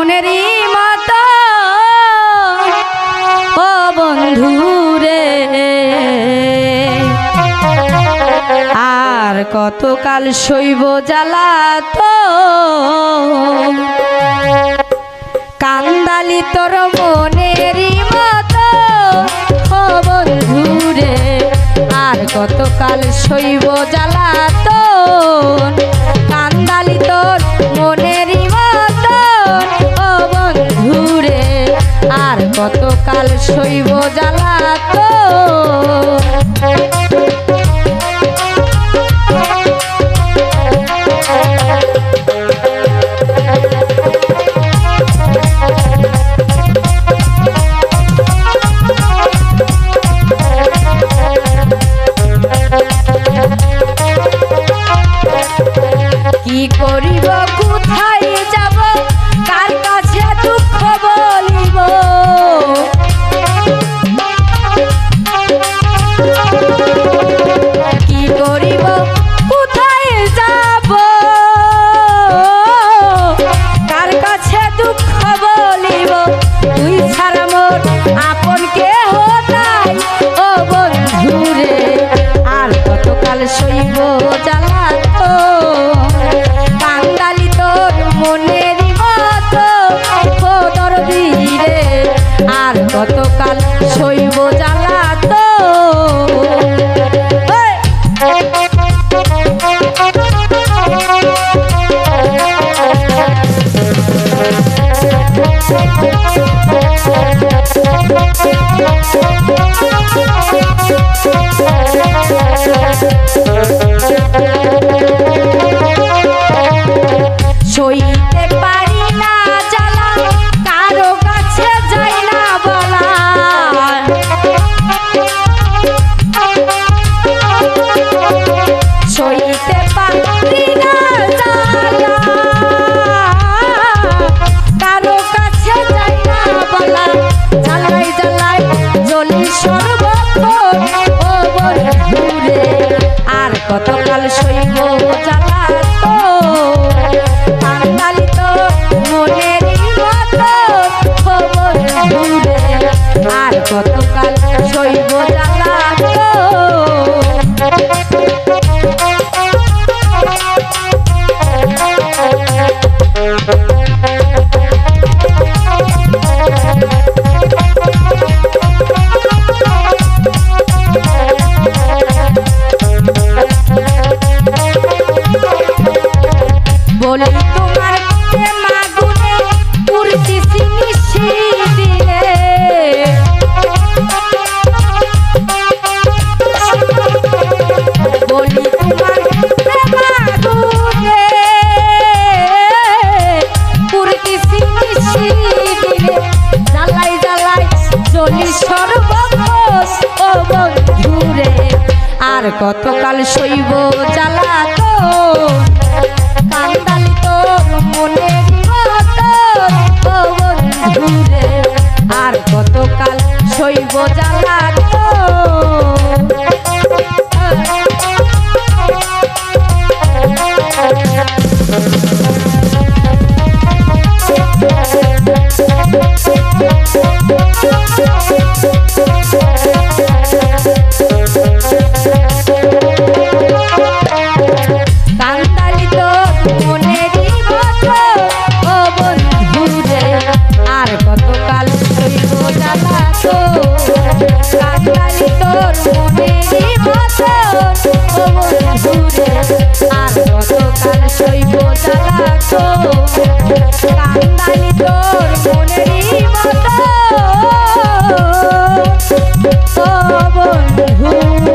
মনেরই মতো ও বন্ধুরে আর কতকাল সইব জ্বালা তো কান্দালি তোর মনেরই মতো ও বন্ধুরে আর কতকাল সইব জ্বালা তো কান্দালি তোর মনেরই মতো ও বন্ধুরে আর কতকাল সইব জ্বালা তো কি করিব কোথায় যাব কার কাছে দুঃখ বলিব কি করিব কোথায় যাব কার কাছে দুঃখ বলিব তুই ছাড়া মোর আপন কেহ নাই ও বন্ধুরে আর কতকাল সইব জ্বালা তো কান্দালি তোর মনেরই মতো ও দরদিরে আর কতকাল সইব জ্বালা তো সইতে পারি না জ্বালা কারো কাছে যাই না বলা সইতে পারি না জ্বালা কারো কাছে যাই না বলা জ্বালাই জ্বালাই জ্বলি সর্বক্ষণ ও বন্ধুরে আর কতকাল সইব জ্বালা তো কান্দালি তো মনেরই মতো ও বন্ধুরে আর কতকাল সইব জ্বালা তো বলি তোমার মাগুনে পুরতিছি নিশি দিলে বলি তোমার মাগুনে পুরতিছি নিশি দিলে জ্বালাই জ্বালাই জ্বলি সর্বক্ষণ ও বন্ধুরে আর কতকাল সইব জ্বালা তো কান্দালি তোর মনেরই মতো ও বন্ধুরে আর কতকাল সইব জ্বালা তো কান্দালি তোর মনেরই মতো ও বন্ধুরে আর কতকাল সইব জ্বালা তো কান্দালি তোর মনেরই মতো ও বন্ধুরে আর কতকাল সইব জ্বালা তো কান্দালি তোর মনেরই মতো ও বন্ধু